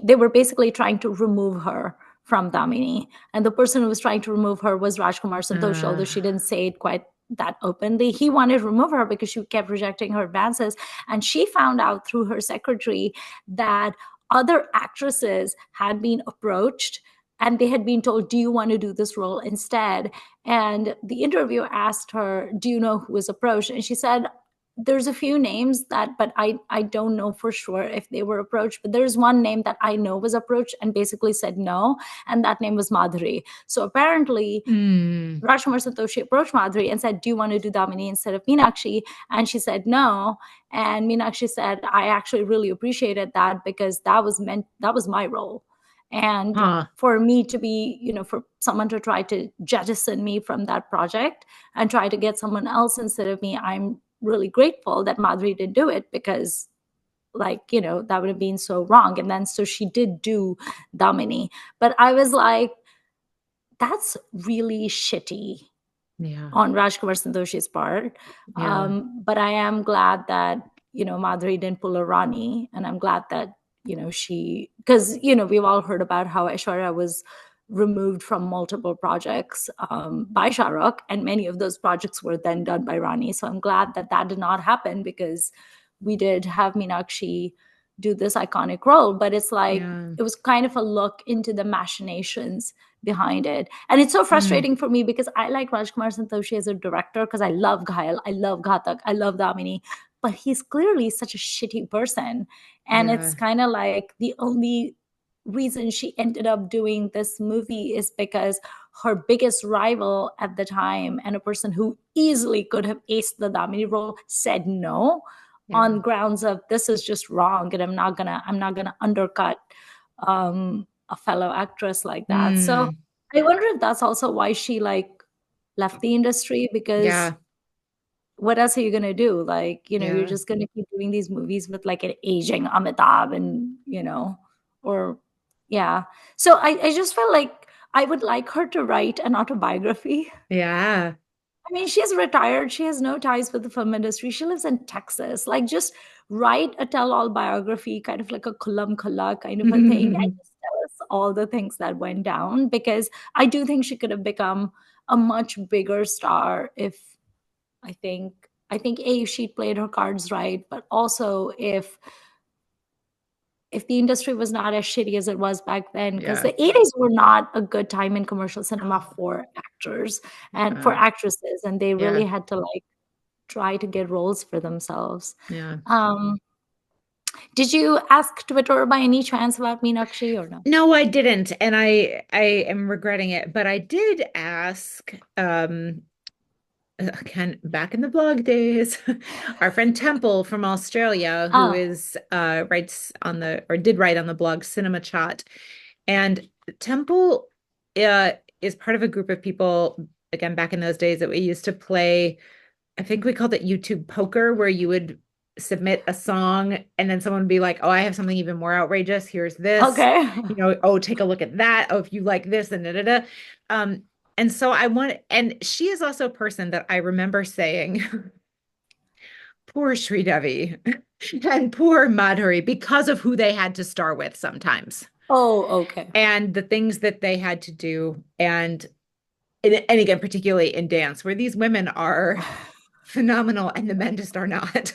they were basically trying to remove her from Damini, and the person who was trying to remove her was Rajkumar Santosh, Uh, although she didn't say it quite that openly. He wanted to remove her because she kept rejecting her advances, and she found out through her secretary that other actresses had been approached and they had been told, do you want to do this role instead? And the interviewer asked her, do you know who was approached? And she said, there's a few names that, but I don't know for sure if they were approached, but there's one name that I know was approached and basically said no, and that name was Madhuri. So apparently mm. Rajkumar Santoshi approached Madhuri and said, do you want to do Damini instead of Meenakshi? And she said no. And Meenakshi said, I actually really appreciated that, because that was my role. And Huh. for me to be, for someone to try to jettison me from that project and try to get someone else instead of me, I'm really grateful that Madhuri didn't do it, because that would have been so wrong. And then so she did do Damini. But I was like, that's really shitty Yeah. on Rajkumar Santoshi's part. Yeah. But I am glad that, Madhuri didn't pull a Rani. And I'm glad that, because, we've all heard about how Aishwarya was removed from multiple projects by Shah Rukh, and many of those projects were then done by Rani. So I'm glad that that did not happen, because we did have Meenakshi do this iconic role. But it's like, Yeah. it was kind of a look into the machinations behind it. And it's so Mm. frustrating for me, because I like Rajkumar Santoshi as a director, because I love Ghayal, I love Ghatak, I love Damini, but he's clearly such a shitty person. And Yeah. it's kind of like the only reason she ended up doing this movie is because her biggest rival at the time, and a person who easily could have aced the Damini role, said no, Yeah. on grounds of, this is just wrong, and I'm not gonna undercut a fellow actress like that. So Mm. I wonder if that's also why she left the industry, because Yeah. what else are you gonna do? You're Yeah. just gonna keep doing these movies with like an aging Amitabh, and or yeah. So I just felt like I would like her to write an autobiography. Yeah. I mean, she's retired. She has no ties with the film industry. She lives in Texas. Like, just write a tell-all biography, kind of like a Kulam Kula kind of a thing, and just tell us all the things that went down. Because I do think she could have become a much bigger star if I think if she played her cards right, but also if the industry was not as shitty as it was back then, because Yeah. the 80s were not a good time in commercial cinema for actors and for Yeah. actresses, and they really Yeah. had to try to get roles for themselves. Yeah. um did you ask Twitter by any chance about Meenakshi or no? No, I didn't, and I am regretting it, but I did ask again back in the blog days, our friend Temple from Australia, who Oh, is writes on the or did write on the blog Cinema Chat. And Temple uh is part of a group of people again back in those days that we used to play I think we called it YouTube poker, where you would submit a song and then someone would be like, oh, I have something even more outrageous. Here's this, Okay. oh, take a look at that. Oh, if you like this, and da da da. Um, and so I want, and she is also a person that I remember saying, poor Devi and poor Madhuri, because of who they had to star with sometimes Oh, okay. and the things that they had to do. And again, particularly in dance, where these women are phenomenal and the men just are not.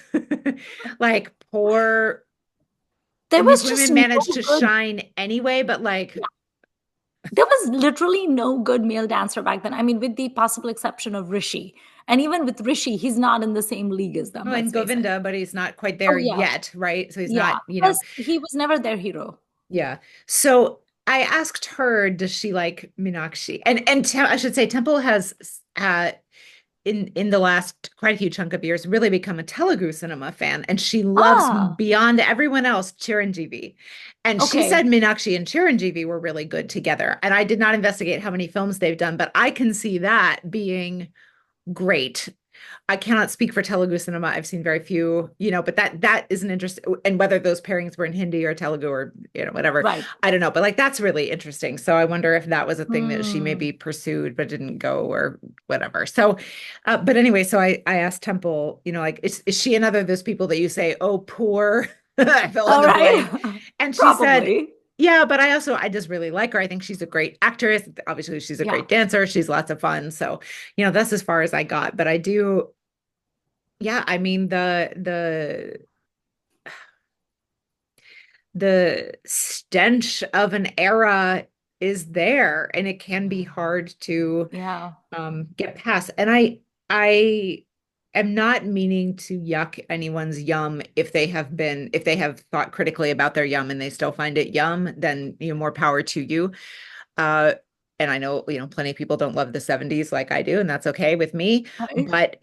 Like poor, There and these was just women no managed to good. shine anyway, but like, Yeah, there was literally no good male dancer back then. I mean, with the possible exception of Rishi. And even with Rishi, he's not in the same league as them, oh, let's and face it. Govinda, but he's not quite there Oh, yeah. yet, right? So he's Yeah. not, Plus, he was never their hero. yeah. So I asked her, does she like Meenakshi? And I should say Temple has in the last quite a few chunk of years really become a Telugu cinema fan, and she loves Ah, beyond everyone else Chiranjeevi. And she said okay. Meenakshi and Chiranjeevi were really good together. And I did not investigate how many films they've done, but I can see that being great. I cannot speak for Telugu cinema. I've seen very few, but that is an interest, and whether those pairings were in Hindi or Telugu or whatever, Right. I don't know. But like that's really interesting. So I wonder if that was a thing that she Hmm. maybe pursued but didn't go or whatever. So, but anyway, so I asked Temple, like is she another of those people that you say, oh poor, fill in All the blank, right. and she said. Probably. Yeah, but I just really like her. I think she's a great actress. Obviously, she's a Yeah. great dancer. She's lots of fun. So, that's as far as I got. But I do, yeah, I mean the stench of an era is there, and it can be hard to Yeah. get past. And I am not meaning to yuck anyone's yum. If they have thought critically about their yum and they still find it yum, then more power to you. Uh, and I know, plenty of people don't love the 70s like I do, and that's okay with me. Right. But,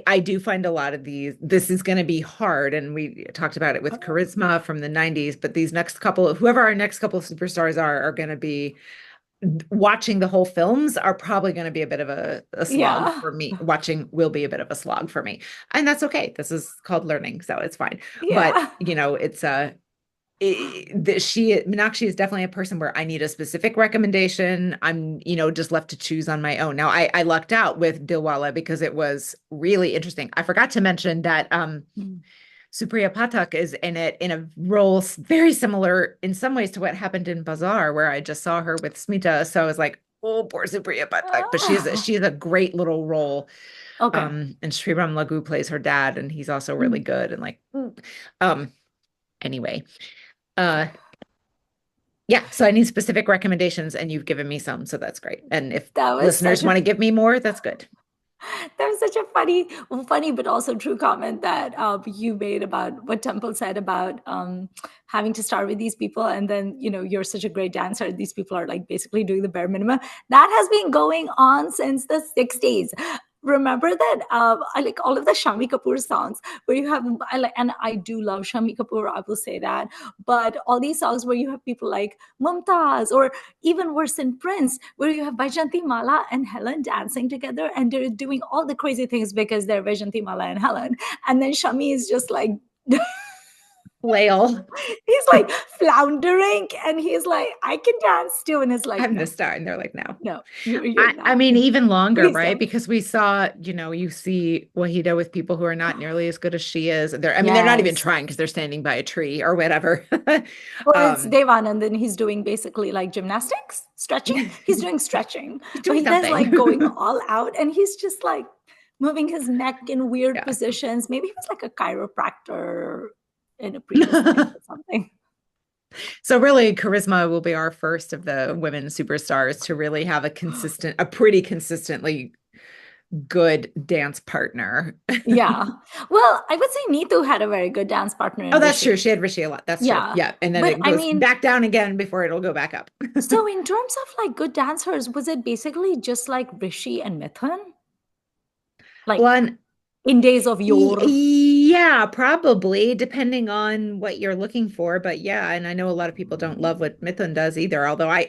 I do find a lot of this is going to be hard. And we talked about it with Charisma from the 90s, but these next couple, whoever our next couple of superstars are going to be watching the whole films are probably going to be a bit of a slog Yeah. for me. Watching will be a bit of a slog for me. And that's okay. This is called learning, so it's fine. But, Yeah. it's Meenakshi is definitely a person where I need a specific recommendation. I'm, just left to choose on my own. Now, I lucked out with Dilwala because it was really interesting. I forgot to mention that Mm. Supriya Patak is in it in a role very similar in some ways to what happened in Bazaar, where I just saw her with Smita. So I was like, oh, poor Supriya Patak. But she has a great little role. Okay. And Sriram Lagu plays her dad, and he's also really Mm. good. And like, um, anyway. Uh, yeah, so I need specific recommendations, and you've given me some, so that's great. And if That was listeners such a want to give me more, that's good. that was such a funny but also true comment that you made about what Temple said about having to start with these people, and then you're such a great dancer. These people are like basically doing the bare minimum. That has been going on since the '60s. Remember that I like all of the Shami Kapoor songs where you have and I do love Shami Kapoor. I will say that, but all these songs where you have people like Mumtaz or even worse in Prince, where you have Vaijanti Mala and Helen dancing together, and they're doing all the crazy things because they're Vaijanti Mala and Helen, and then Shami is just like Lael, he's like floundering, and he's like, I can dance too, and it's like, I'm the no, star. And they're like, no. no, you're I not. mean, even longer, Please right? don't. Because we saw, you see Wahida with people who are not nearly as good as she is. They're not even Yes. trying because they're standing by a tree or whatever. Or it's um, Devanand, and he's doing basically like gymnastics, stretching. He's doing stretching. doing Vahida's like something. going all out, and he's just like moving his neck in weird Yeah. positions. Maybe he was like a chiropractor in a previous life or something. So really, Charisma will be our first of the women superstars to really have a pretty consistently good dance partner. Yeah. Well, I would say Neetu had a very good dance partner Oh, in that's true. Rishi. She had Rishi a lot. That's true. Yeah. Yeah. And then But it I goes mean, back down again before it'll go back up. so in terms of like good dancers, was it basically just like Rishi and Mithun? Like Well, and in days of yore? yeah, probably depending on what you're looking for. But yeah, and I know a lot of people don't love what Mithun does either. Although well,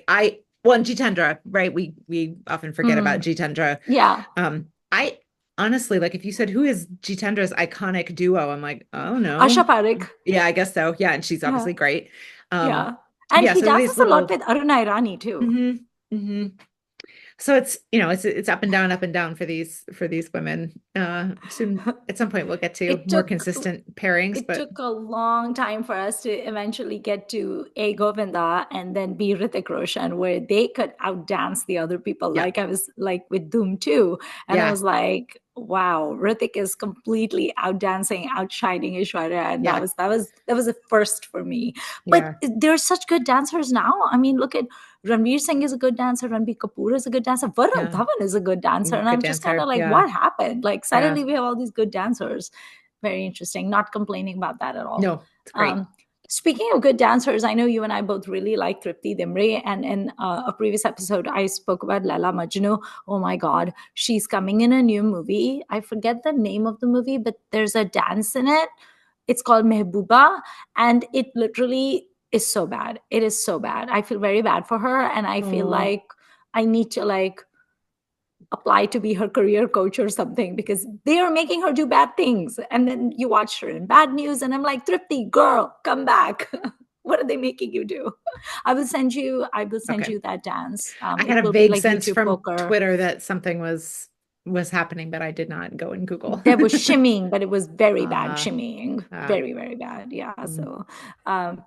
and Jitendra, right? We often forget about Mm, Jitendra. yeah. Um, I honestly, like if you said who is Jitendra's iconic duo, I'm like, oh Asha no. Parekh. Yeah, I guess so. Yeah, and she's Yeah. obviously great. Um, Yeah. And yeah, he so these dances a lot little with Aruna Irani too. hmm hmm So it's, it's up and down for these women. Soon at some point we'll get to It more took consistent pairings, it but took a long time for us to eventually get to A Govinda and then B Hrithik Roshan, where they could outdance the other people. yeah, Like I was like with Doom 2. And I yeah, was like, wow, Hrithik is completely outdancing, outshining Ishwarya. And yeah, that was a first for me. But yeah, there are such good dancers now. I mean, look at Ranveer Singh is a good dancer, Ranbir Kapoor is a good dancer, Varun yeah. Dhawan is a good dancer. And Good I'm just kind of dancer. like, Yeah, what happened? Like yeah. suddenly we have all these good dancers. Very interesting. Not complaining about that at all. No, it's great. Um, Speaking of good dancers, I know you and I both really like Tripti Dimre. And in a previous episode, I spoke about Laila Majnu. Oh my God, she's coming in a new movie. I forget the name of the movie, but there's a dance in it. It's called Mehbooba, and it literally is so bad. It is so bad. I feel very bad for her, and I feel Oh, like I need to like apply to be her career coach or something because they are making her do bad things. And then you watch her in bad news, and I'm like, Tripti, girl, come back. What are they making you do? I will send okay. you that dance. I had It a will be vague like sense YouTube from poker. Twitter that something was happening, but I did not go and Google. There was shimmying, but it was very bad Uh, shimmying. uh, Very, very bad. Yeah. mm, So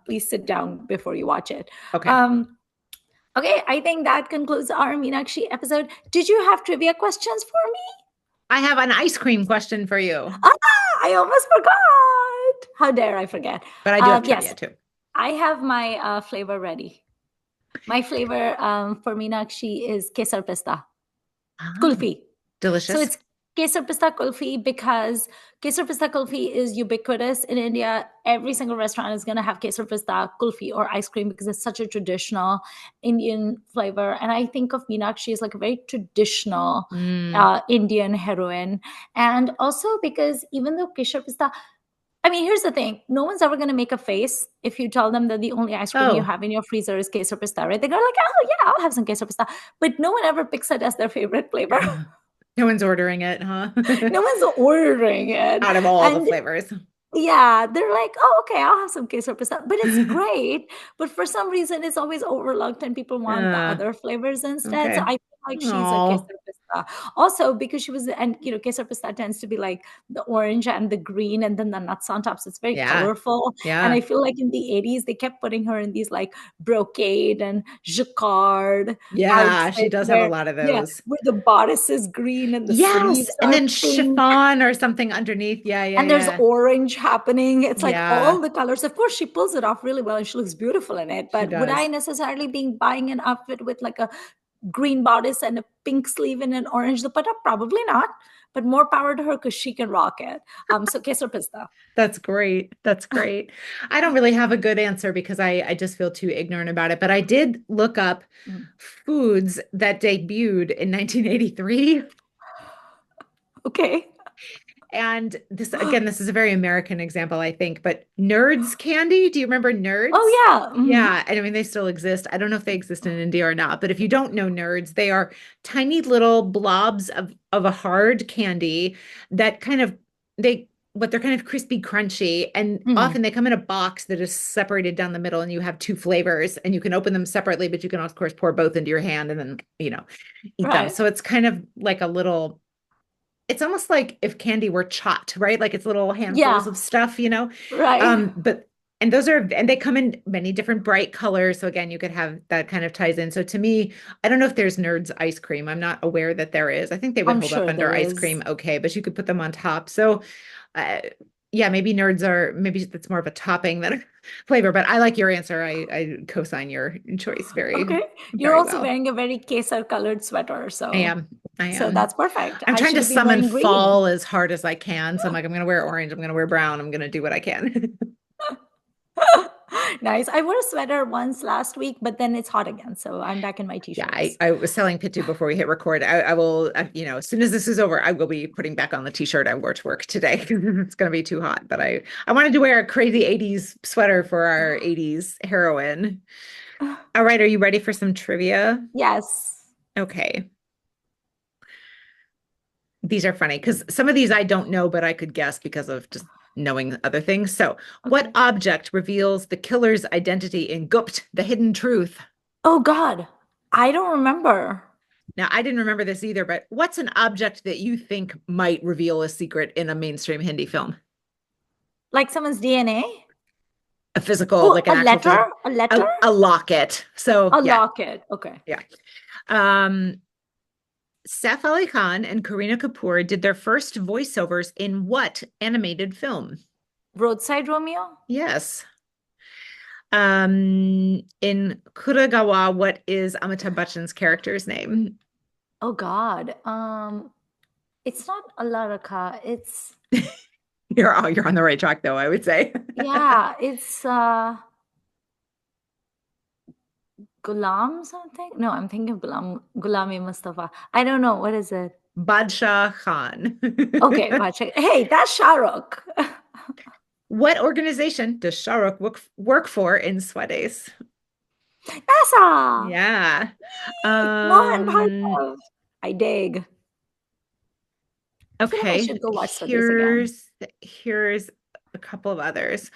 please sit down before you watch it. okay. Um, okay, I think that concludes our Meenakshi episode. Did you have trivia questions for me? I have an ice cream question for you, Ah, I almost forgot. How dare I forget? but I do have Yes, trivia too. I have my flavor ready. My flavor for Meenakshi is kesar pista Ah, kulfi. So delicious. it's kesar pista kulfi because kesar pista kulfi is ubiquitous in India. Every single restaurant is going to have kesar pista kulfi or ice cream because it's such a traditional Indian flavor. And I think of Meenakshi as like a very traditional Mm. Indian heroine. And also because even though kesar pista, I mean, here's the thing. No one's ever going to make a face if you tell them that the only ice cream you Oh, have in your freezer is queso pista, right? They go like, oh, yeah, I'll have some queso pista. But no one ever picks it as their favorite flavor. no one's ordering it, huh? No one's ordering it. Out of all the And flavors. yeah, they're like, oh, okay, I'll have some queso pista. But it's great. But for some reason, it's always overlooked and people want the Uh, other flavors instead. So okay. I feel like she's a queso Oh, pista. Also, because she was, and queso pista tends to be like the orange and the green and then the nuts on top. So it's very yeah. colorful. And I Yeah. feel like in the 80s, they kept putting her in these like brocade and jacquard Yeah, she outfits does have a where, lot of yeah, those. where the bodice is green and the Yes, sleeves and are then pink chiffon or something underneath. Yeah, yeah, and there's yeah. orange happening. It's like Yeah, all the colors. Of course, she pulls it off really well and she looks beautiful in it. she But would I does. necessarily be buying an outfit with like a green bodice and a pink sleeve and an orange dupatta? Probably not. But more power to her because she can rock it. So queso pista. That's great. That's great. I don't really have a good answer because I just feel too ignorant about it. But I did look up Mm. foods that debuted in 1983. Okay. And this, again, this is a very American example, I think, but Nerds candy. Do you remember Nerds? Oh yeah. Mhm. Yeah, and I mean they still exist. I don't know if they exist in India or not, but if you don't know Nerds, they are tiny little blobs of a hard candy that kind of they but they're kind of crispy, crunchy, and Mhm. often they come in a box that is separated down the middle, and you have two flavors, and you can open them separately, but you can of course pour both into your hand and then, eat them. Right. So it's kind of like a little it's almost like if candy were chopped, right? Like it's little handfuls Yeah. of stuff. Right. But and they come in many different bright colors. So again, you could have that kind of ties in. So to me, I don't know if there's Nerds ice cream. I'm not aware that there is. I think they would I'm hold up sure under there ice is. cream okay, but you could put them on top. So uh, yeah, maybe Nerds are maybe it's more of a topping than a flavor, but I like your answer. I co-sign your choice very, Okay. You're very also well. wearing a very kesar colored sweater. I So am. I so am. that's perfect. I'm I trying should to have been summon wearing green. fall as hard as I can. So I'm like, I'm gonna wear orange, I'm gonna wear brown, I'm gonna do what I can. Nice. I wore a sweater once last week, but then it's hot again. So I'm back in my Yeah, I, t-shirts. I was telling Pitu before we hit record. I will, as soon as this is over, I will be putting back on the t-shirt I wore to work today. It's gonna be too hot. But I wanted to wear a crazy 80s sweater for our 80s heroine. All right, are you ready for some trivia? Yes. Okay. These are funny because some of these I don't know, but I could guess because of just knowing other things. So, what Okay. object reveals the killer's identity in Gupt, the hidden truth? Oh God, I don't remember. Now, I didn't remember this either, but what's an object that you think might reveal a secret in a mainstream Hindi film? Like someone's DNA? A physical, Oh, like an actual physical, a letter, a locket. So, a yeah, locket. Okay. yeah. Um, Saif Ali Khan and Kareena Kapoor did their first voiceovers in what animated film? Roadside Romeo? Yes. In Kuragawa, what is Amitabh Bachchan's character's name? Oh God. It's not Alaraka. It's You're on the right track though, I would say. yeah, it's Gulam something. No, I'm thinking of Gulami Mustafa. I don't know. What is it? Badshah Khan. Okay, watch it. Hey, that's Shah Rukh. What organization does Shah Rukh work for in Swedes? NASA. Yeah. Mohan Um, Bhargav. I dig. I feel like I okay. should go watch Swadesh again. Here's a couple of others.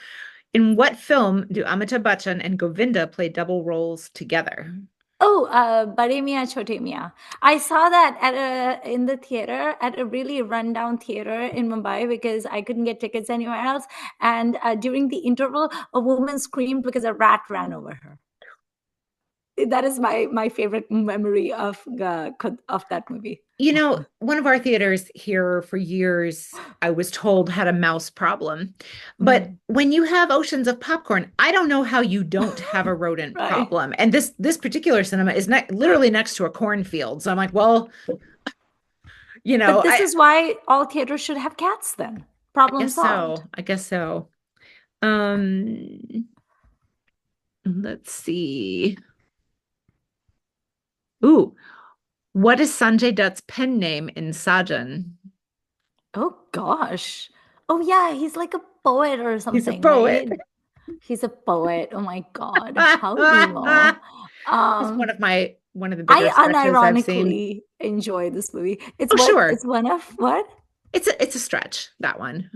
In what film do Amitabh Bachchan and Govinda play double roles together? Oh, Bade Mia Chote Mia. I saw that at in the theater at a really rundown theater in Mumbai because I couldn't get tickets anywhere else. And during the interval, a woman screamed because a rat ran over her. That is my favorite memory of that movie. One of our theaters here for years, I was told had a mouse problem. But Mm. when you have oceans of popcorn, I don't know how you don't have a rodent Right. problem. And this particular cinema is literally next to a cornfield. So I'm like, well, But this I is why all theaters should have cats then. Problem guess solved. so. I guess so. Um, let's see. Ooh, what is Sanjay Dutt's pen name in Sajan? Oh gosh. Oh yeah, he's like a poet or He's a something, poet. right? He's a poet. Oh my God. How emo. It's Um, one of the I bigger stretches I've seen. unironically enjoy this movie. Oh, sure. It's one of what? It's a stretch, that one.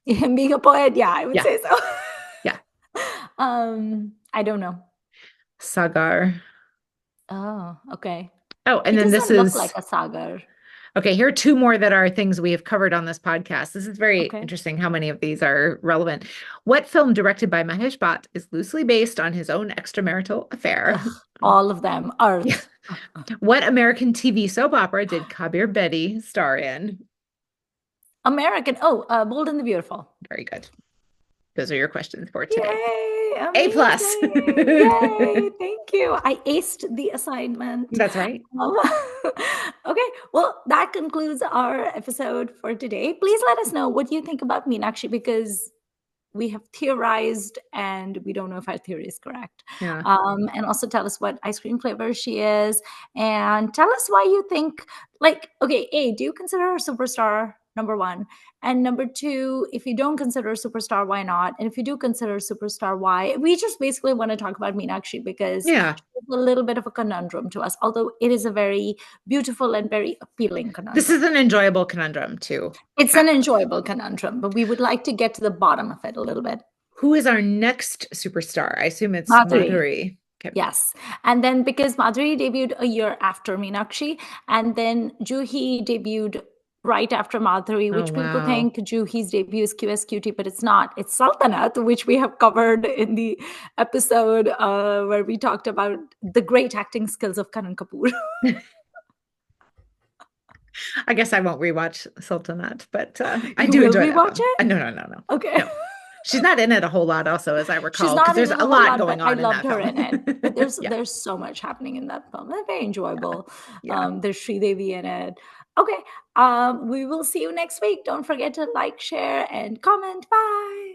Him being a poet. Yeah, I would Yeah. say so. Yeah. I don't know. Sagar. Oh, okay. Oh, He and then this doesn't look is like a sagar. okay. Here are two more that are things we have covered on this podcast. This is very Okay. interesting how many of these are relevant. What film directed by Mahesh Bhatt is loosely based on his own extramarital affair? Ugh, all of them. Yeah. Earth. What American TV soap opera did Kabir Bedi star in? American. Oh, Bold and the Beautiful. Very good. Those are your questions for today. Yay! A plus. Amazing! Yay! Thank you. I aced the assignment. That's right. Um, okay, well, that concludes our episode for today. Please let us know what you think about Meenakshi because we have theorized and we don't know if our theory is correct. Yeah. And also tell us what ice cream flavor she is and tell us why you think, like, okay, A, do you consider her a superstar? Number one. And number two, if you don't consider a superstar, why not? And if you do consider a superstar, why? We just basically want to talk about Meenakshi because Yeah. she's a little bit of a conundrum to us, although it is a very beautiful and very appealing This conundrum. is an enjoyable conundrum too. It's an enjoyable conundrum, but we would like to get to the bottom of it a little bit. Who is our next superstar? I assume it's Madhuri. Madhuri. Okay. Yes. And then because Madhuri debuted a year after Meenakshi, and then Juhi debuted right after Madhuri, Oh, which people wow. think Juhi's debut is QSQT, but it's not. It's Sultanat, which we have covered in the episode where we talked about the great acting skills of Karan Kapoor. I guess I won't rewatch Sultanat, but I You do will enjoy that rewatch film. it? No. Okay. No. She's not in it a whole lot also, as I She's recall, because not in there's it a a whole lot lot, but going I on in loved that her in it. But film. Yeah. there's so much happening in that film. It's very enjoyable. Yeah. There's Sridevi in it. Okay. We will see you next week. Don't forget to like, share, and comment. Bye.